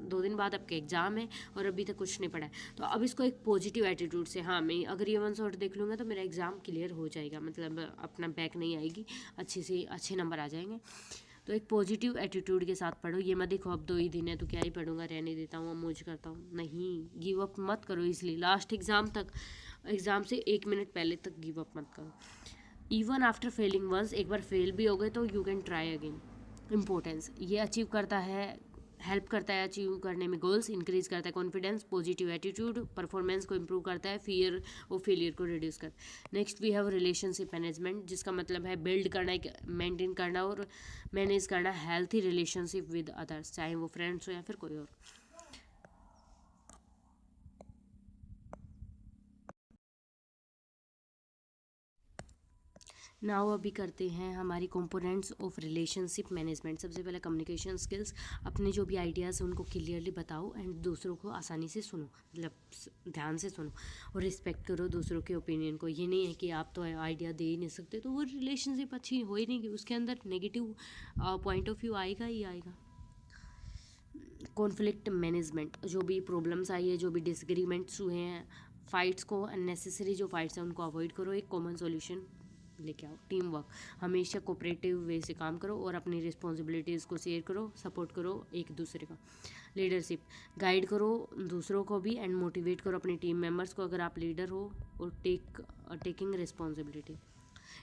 2 दिन बाद आपके एग्जाम है और अभी तक कुछ नहीं पढ़ा है, तो अब इसको एक पॉजिटिव एटीट्यूड से, हाँ मैं अगर ये 1 शॉट देख लूँगा तो मेरा एग्ज़ाम क्लियर हो जाएगा, मतलब अपना बैक नहीं आएगी, अच्छे नंबर आ जाएंगे। तो एक पॉजिटिव एटीट्यूड के साथ पढ़ो, ये मत देखो अब 2 ही दिन है तो क्या ही पढ़ूंगा, रहने देता हूँ, अब मौज करता हूँ, नहीं, गिव अप मत करो, इसलिए लास्ट एग्ज़ाम तक, एग्ज़ाम से 1 मिनट पहले तक गिव अप मत करो। इवन आफ्टर फेलिंग वंस, एक बार फेल भी हो गए तो you can try again. Importance, ये अचीव करता है, हेल्प करता है अचीव करने में गोल्स, इंक्रीज करता है कॉन्फिडेंस, पॉजिटिव एटीट्यूड, परफॉर्मेंस को इंप्रूव करता है, फियर और फेलियर को रिड्यूस करता है। Next we have relationship management, जिसका मतलब है बिल्ड करना, मेंटेन करना और मैनेज करना हेल्थी रिलेशनशिप विद अदर्स, चाहे वो फ्रेंड्स हो या फिर कोई और। नाउ अभी करते हैं हमारी कंपोनेंट्स ऑफ रिलेशनशिप मैनेजमेंट। सबसे पहले कम्युनिकेशन स्किल्स, अपने जो भी आइडियाज़ हैं उनको क्लियरली बताओ एंड दूसरों को आसानी से सुनो, मतलब ध्यान से सुनो और रिस्पेक्ट करो दूसरों के ओपिनियन को। ये नहीं है कि आप तो आइडिया दे ही नहीं सकते तो वो रिलेशनशिप अच्छी हो ही नहीं, कि उसके अंदर नेगेटिव पॉइंट ऑफ व्यू आएगा ही आएगा। कॉन्फ्लिक्ट मैनेजमेंट, जो भी प्रॉब्लम्स आई है, जो भी डिसएग्रीमेंट्स हुए हैं, फाइट्स को, अननेसेसरी जो फाइट्स हैं उनको अवॉइड करो, एक कॉमन सॉल्यूशन लेके आओ। टीम वर्क, हमेशा कोऑपरेटिव वे से काम करो और अपनी रिस्पॉन्सिबिलिटीज़ को शेयर करो, सपोर्ट करो एक दूसरे का। लीडरशिप, गाइड करो दूसरों को भी एंड मोटिवेट करो अपनी टीम मेंबर्स को अगर आप लीडर हो, और taking responsibility.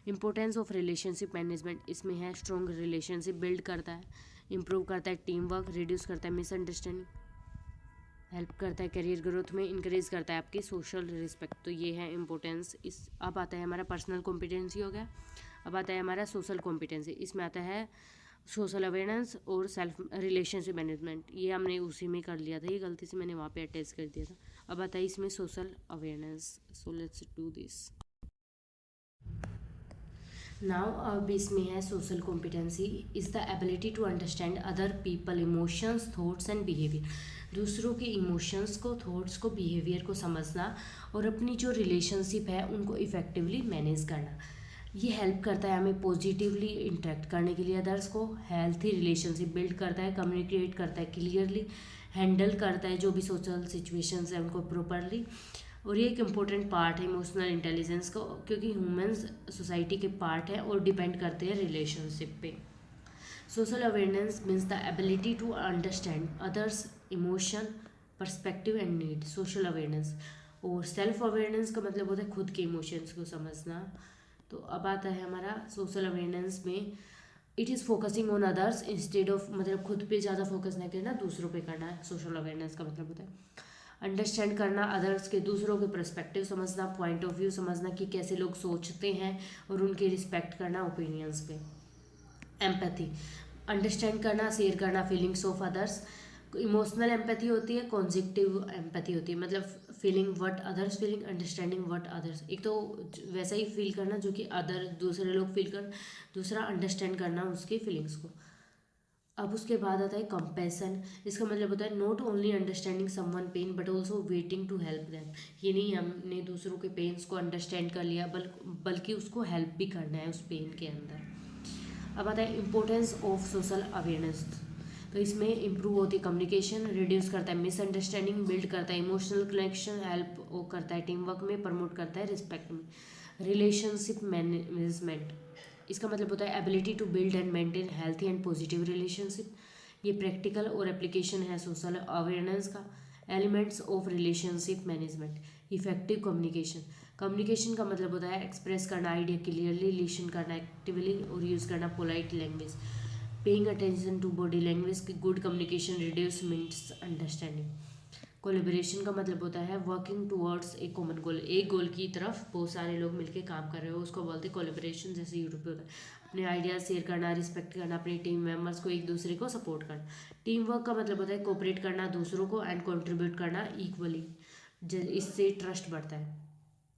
Importance of relationship management, इसमें है स्ट्रॉन्ग रिलेशनशिप बिल्ड करता है, इम्प्रूव करता है टीम वर्क, रिड्यूस करता है मिसअंडरस्टैंडिंग, हेल्प करता है करियर ग्रोथ में, इंकरेज करता है आपकी सोशल रिस्पेक्ट। तो ये है इंपॉर्टेंस। इस अब आता है हमारा पर्सनल कॉम्पिटेंसी हो गया, अब आता है हमारा सोशल कॉम्पिटेंसी। इसमें आता है सोशल अवेयरनेस और सेल्फ रिलेशनशिप मैनेजमेंट, ये हमने उसी में कर लिया था, ये गलती से मैंने वहाँ पे अटैच कर दिया था। अब आता है इसमें social awareness, so let's do this now. अब इसमें है social competency is the ability to understand other people emotions, thoughts and behaviour, दूसरों के इमोशंस को, थॉट्स को, बिहेवियर को समझना और अपनी जो रिलेशनशिप है उनको इफ़ेक्टिवली मैनेज करना। ये हेल्प करता है हमें पॉजिटिवली इंटरेक्ट करने के लिए अदर्स को, हेल्थी रिलेशनशिप बिल्ड करता है, कम्युनिकेट करता है क्लियरली, हैंडल करता है जो भी सोशल सिचुएशंस हैं उनको प्रॉपरली, और ये एक इम्पोर्टेंट पार्ट है इमोशनल इंटेलिजेंस का, क्योंकि ह्यूमंस सोसाइटी के पार्ट है और डिपेंड करते हैं रिलेशनशिप पे। Social awareness means the ability to understand others emotion, perspective and need. Social awareness. और सेल्फ अवेयरनेस का मतलब होता है खुद के इमोशंस को समझना। तो अब आता है हमारा सोशल अवेयरनेस में, it is focusing on others instead of, मतलब खुद पे ज़्यादा फोकस नहीं करना, दूसरों पे करना है। सोशल अवेयरनेस का मतलब होता है अंडरस्टैंड करना अदर्स के, दूसरों के पर्सपेक्टिव समझना, पॉइंट ऑफ व्यू समझना कि कैसे लोग सोचते हैं, और उनके रिस्पेक्ट करना ओपिनियंस पे। एम्पैथी, अंडरस्टैंड करना, शेयर करना feelings of others. Emotional empathy होती है, कॉन्जिक्टिव एम्पैथी होती है, मतलब feeling what others feeling, understanding what others. एक तो वैसा ही फील करना जो कि अदर दूसरे लोग फील कर, दूसरा अंडरस्टैंड करना उसके फीलिंग्स को। अब उसके बाद आता है कंपैशन। इसका मतलब होता है not only understanding someone pain but also waiting to help them. ये नहीं हमने दूसरों के पेन्स को अंडरस्टैंड कर लिया, बल्कि उसको हेल्प भी करना है उस पेन के अंदर। अब आता है इम्पोर्टेंस ऑफ सोशल अवेयरनेस। तो इसमें इंप्रूव होती है कम्युनिकेशन, रिड्यूस करता है मिसअंडरस्टैंडिंग, बिल्ड करता है इमोशनल कनेक्शन, हेल्प करता है टीम वर्क में, प्रमोट करता है रिस्पेक्ट में। रिलेशनशिप मैनेजमेंट, इसका मतलब होता है ability to build and maintain healthy and positive relationship. ये प्रैक्टिकल और एप्लीकेशन है सोशल अवेयरनेस का। Elements of relationship management, effective communication. Communication का मतलब होता है एक्सप्रेस करना आइडिया क्लियरली, लिसन करना एक्टिवली और यूज़ करना polite language. Paying attention to body language की good communication reduce misunderstanding. Collaboration का मतलब होता है working towards a common goal, एक गोल की तरफ बहुत सारे लोग मिलकर काम कर रहे हो, उसको बोलते हैं कोलेबोरेशन। जैसे यूट्यूब पे होता है अपने आइडियाज शेयर करना, रिस्पेक्ट करना अपनी टीम मेंबर्स को, एक दूसरे को सपोर्ट करना। टीम वर्क का मतलब होता है कोऑपरेट करना दूसरों को एंड कंट्रीब्यूट करना इक्वली, इससे ट्रस्ट बढ़ता है।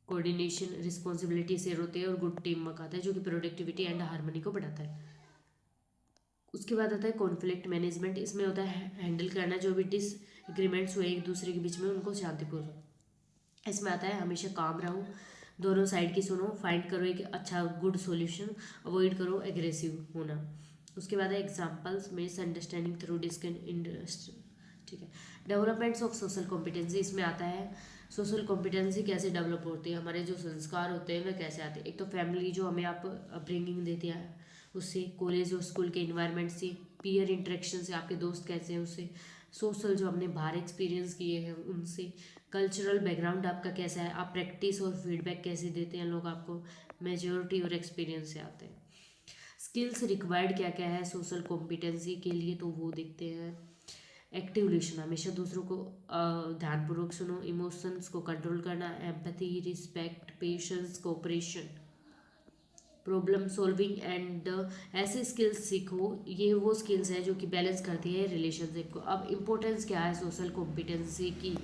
कोऑर्डिनेशन, रिस्पॉन्सिबिलिटी शेयर होती है और गुड टीम वर्क आता है जो कि प्रोडक्टिविटी एंड हार्मनी को बढ़ाता है। उसके बाद आता है कॉन्फ्लिक्ट मैनेजमेंट। इसमें होता है हैंडल करना जो भी डिसएग्रीमेंट्स हुए एक दूसरे के बीच में, उनको शांतिपूर्वक। इसमें आता है हमेशा काम रहो, दोनों साइड की सुनो, फाइंड करो एक अच्छा गुड सॉल्यूशन, अवॉइड करो एग्रेसिव होना। उसके बाद है एग्जांपल्स, मिसअंडरस्टैंडिंग थ्रू इंडस्ट्री। ठीक है। डेवलपमेंट्स ऑफ सोशल कॉम्पिटेंसी, इसमें आता है सोशल कॉम्पिटेंसी कैसे डेवलप होती है, हमारे जो संस्कार होते हैं वह कैसे आते हैं। एक तो फैमिली जो हमें आप अपब्रिंगिंग देती है उससे, कॉलेज और स्कूल के इन्वायरमेंट से, पीयर इंटरेक्शन से, आपके दोस्त कैसे हैं उससे, सोशल जो हमने बाहर एक्सपीरियंस किए हैं उनसे, कल्चरल बैकग्राउंड आपका कैसा है, आप प्रैक्टिस और फीडबैक कैसे देते हैं लोग आपको, मेजोरिटी और एक्सपीरियंस से आते हैं। स्किल्स रिक्वायर्ड क्या क्या है सोशल कॉम्पिटेंसी के लिए, तो वो देखते हैं। एक्टिव लिसन, हमेशा दूसरों को ध्यानपूर्वक सुनो, इमोशंस को कंट्रोल करना, empathy, respect, patience, cooperation, problem solving and ऐसे स्किल्स सीखो। ये वो स्किल्स है जो कि बैलेंस करती है रिलेशनशिप को। अब इम्पोर्टेंस क्या है सोशल कॉम्पिटेंसी की,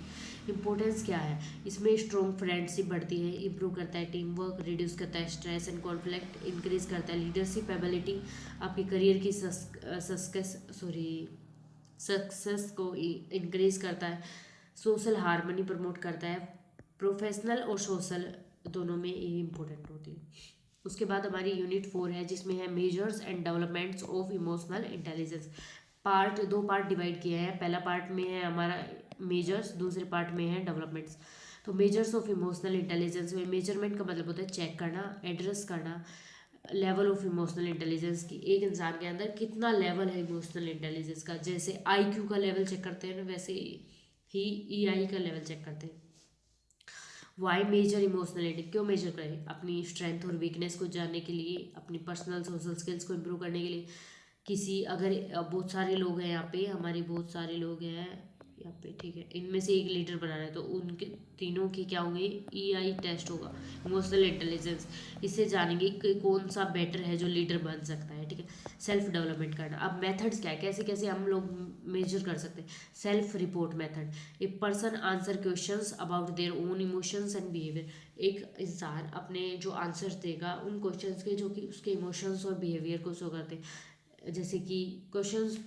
इम्पोर्टेंस क्या है, इसमें स्ट्रॉन्ग फ्रेंडशिप बढ़ती है, इंप्रूव करता है टीम वर्क, रिड्यूस करता है स्ट्रेस एंड कॉन्फ्लिक्ट, इंक्रीज करता है लीडरशिप एबिलिटी, आपकी करियर की सक्सेस को इंक्रीज करता है, सोशल हार्मनी प्रमोट करता है, प्रोफेशनल और सोशल दोनों में ये इंपॉर्टेंट होती है। उसके बाद हमारी यूनिट 4 है जिसमें है measures and developments of emotional intelligence. दो पार्ट डिवाइड किए हैं, पहला पार्ट में है हमारा मेजर्स, दूसरे पार्ट में है डेवलपमेंट्स। तो मेजर्स ऑफ इमोशनल इंटेलिजेंस में मेजरमेंट का मतलब होता है चेक करना, एड्रेस करना लेवल ऑफ इमोशनल इंटेलिजेंस की, एक इंसान के अंदर कितना लेवल है इमोशनल इंटेलिजेंस का। जैसे IQ का लेवल चेक करते हैं ना, वैसे ही EI का लेवल चेक करते हैं। वाई मेजर इमोशनल इंटेलिजेंस, क्यों मेजर करें, अपनी स्ट्रेंथ और वीकनेस को जानने के लिए, अपनी पर्सनल सोशल स्किल्स को इम्प्रूव करने के लिए। किसी अगर बहुत सारे लोग हैं यहाँ पे, हमारे बहुत सारे लोग हैं यहाँ पे, ठीक है, इनमें से एक लीडर बनाना है तो उनके तीनों के क्या होंगे, EI टेस्ट होगा, इमोशनल इंटेलिजेंस। इससे जानेंगे कि कौन सा बेटर है जो लीडर बन सकता है। ठीक है। सेल्फ डेवलपमेंट करना, अब मेथड्स क्या है, कैसे कैसे हम लोग मेजर कर सकते हैं। Self report method, a person answer questions about their own emotions and behaviour. एक इंसान अपने जो आंसर्स देगा उन क्वेश्चंस के जो कि उसके इमोशंस और बिहेवियर को शो करते हैं। जैसे कि क्वेश्चंस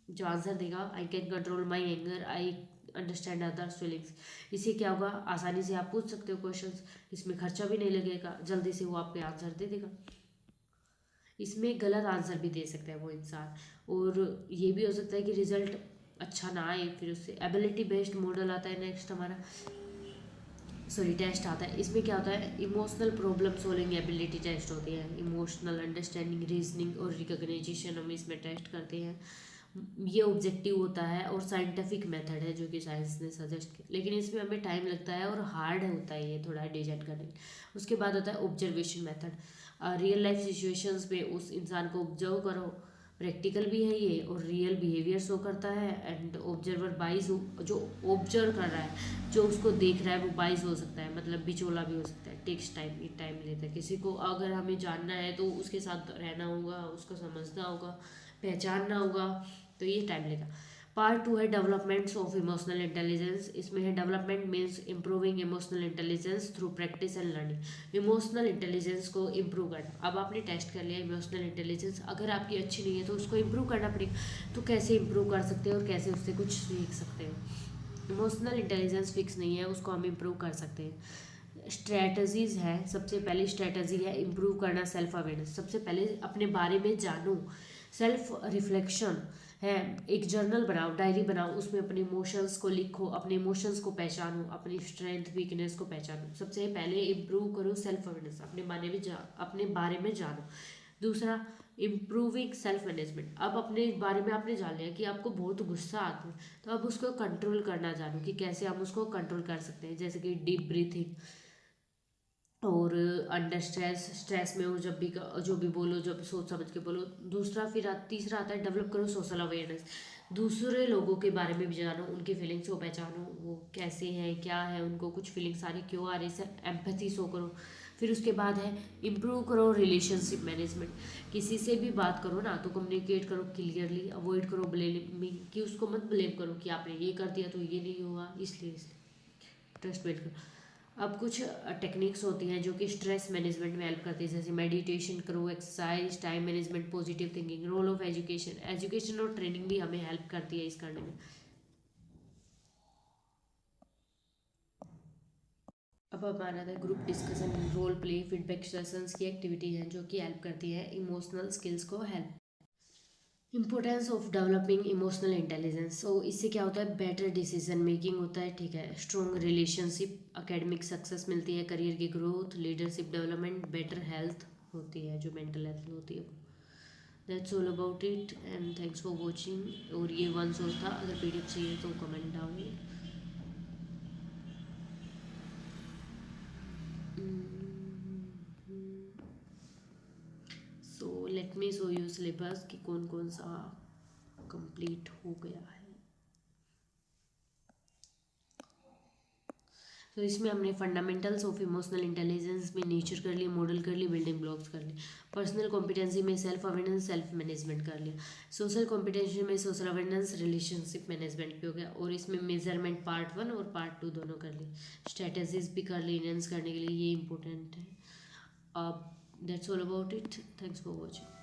जो आंसर देगा, I can control my anger, I understand others feelings. इससे क्या होगा, आसानी से आप पूछ सकते हो क्वेश्चंस, इसमें खर्चा भी नहीं लगेगा, जल्दी से वो आपके आंसर दे देगा। इसमें गलत आंसर भी दे सकता है वो इंसान, और ये भी हो सकता है कि रिजल्ट अच्छा ना आए, फिर उससे एबिलिटी बेस्ड मॉडल आता है नेक्स्ट हमारा। सॉरी टेस्ट आता है। इसमें क्या होता है, emotional problem solving ability test होती है, इमोशनल अंडरस्टैंडिंग, रीजनिंग और रिकग्नाइजेशन हम इसमें टेस्ट करते हैं। ये ऑब्जेक्टिव होता है और साइंटिफिक मेथड है जो कि साइंस ने सजेस्ट किया, लेकिन इसमें हमें टाइम लगता है और हार्ड होता है ये थोड़ा डिजाइन करने में। उसके बाद होता है observation method, real life situations में उस इंसान को ऑब्जर्व करो, प्रैक्टिकल भी है ये और रियल बिहेवियर शो करता है। एंड ऑब्जर्वर बाइज, जो ऑब्जर्व कर रहा है, जो उसको देख रहा है, वो बाइज हो सकता है, मतलब बिचौला भी हो सकता है। टेक्स टाइम, ये टाइम लेता है। किसी को अगर हमें जानना है तो उसके साथ रहना होगा, उसको समझना होगा, पहचानना होगा, तो ये टाइम लेगा। पार्ट 2 है डेवलपमेंट्स ऑफ इमोशनल इंटेलिजेंस। इसमें है development means improving emotional intelligence through practice and learning. Emotional intelligence को इम्प्रूव करना। अब आपने टेस्ट कर लिया इमोशनल इंटेलिजेंस, अगर आपकी अच्छी नहीं है तो उसको इम्प्रूव करना पड़ेगा। तो कैसे इम्प्रूव कर सकते हैं और कैसे उससे कुछ सीख सकते हैं। इमोशनल इंटेलिजेंस फिक्स नहीं है, उसको हम इम्प्रूव कर सकते हैं। स्ट्रैटेजीज है। सबसे पहली स्ट्रैटेजी है इम्प्रूव करना सेल्फ अवेयरनेस। सबसे पहले अपने बारे में जानो, सेल्फ रिफ्लेक्शन है। एक जर्नल बनाओ, डायरी बनाओ, उसमें अपने इमोशंस को लिखो, अपने इमोशंस को पहचानो, अपनी स्ट्रेंथ वीकनेस को पहचानो। सबसे पहले इम्प्रूव करो सेल्फ अवेयरनेस, अपने बारे में जानो। दूसरा, इम्प्रूविंग सेल्फ मैनेजमेंट। अब अपने बारे में आपने जान लिया कि आपको बहुत गुस्सा आता है, तो अब उसको कंट्रोल करना जानो कि कैसे हम उसको कंट्रोल कर सकते हैं, जैसे कि डीप ब्रीथिंग और अंडर स्ट्रेस में हो जब भी, जो भी बोलो, जब सोच समझ के बोलो। दूसरा, तीसरा आता है डेवलप करो सोशल अवेयरनेस। दूसरे लोगों के बारे में भी जानो, उनकी फीलिंग्स को पहचानो, वो कैसे हैं, क्या है, उनको कुछ फीलिंग्स आ रही क्यों आ रही, से एम्पैथी शो करो। फिर उसके बाद है इम्प्रूव करो रिलेशनशिप मैनेजमेंट। किसी से भी बात करो ना तो कम्युनिकेट करो क्लियरली, अवॉइड करो ब्लेमिंग, कि उसको मत ब्लेम करो कि आपने ये कर दिया तो ये नहीं हुआ, इसलिए ट्रस्ट बिल्ड करो। अब कुछ टेक्निक्स होती हैं जो कि स्ट्रेस मैनेजमेंट में हेल्प करती है, जैसे मेडिटेशन करो, exercise, time management, positive thinking. Role of education, education और ट्रेनिंग भी हमें हेल्प करती है इस करने में। अब हमारा था group discussion, role play, feedback sessions की एक्टिविटी हैं जो कि हेल्प करती है इमोशनल स्किल्स को help. Importance of developing emotional intelligence. So इससे क्या होता है, बेटर डिसीजन मेकिंग होता है, ठीक है, स्ट्रॉन्ग रिलेशनशिप, एकेडमिक सक्सेस मिलती है, करियर की growth, leadership development, better health होती है, जो मेंटल हेल्थ होती है। That's all about it and thanks for watching. और ये वन सोर्स था, अगर पीडीएफ चाहिए तो comment down. So let me show you syllabus कि कौन कौन सा कंप्लीट हो गया है। तो इसमें हमने फंडामेंटल्स ऑफ इमोशनल इंटेलिजेंस में नेचर कर लिया, मॉडल कर ली, बिल्डिंग ब्लॉक्स कर लिए। पर्सनल कॉम्पिटेंसी में सेल्फ अवेयरनेस, सेल्फ मैनेजमेंट कर लिया। सोशल कॉम्पिटेंसी में सोशल अवेयरनेस, रिलेशनशिप मैनेजमेंट भी हो गया। और इसमें मेजरमेंट पार्ट 1 और पार्ट 2 दोनों कर लिए। स्ट्रेटेजीज भी कर ली इनहेंस करने के लिए, ये इंपॉर्टेंट है। अब that's all about it, thanks for watching.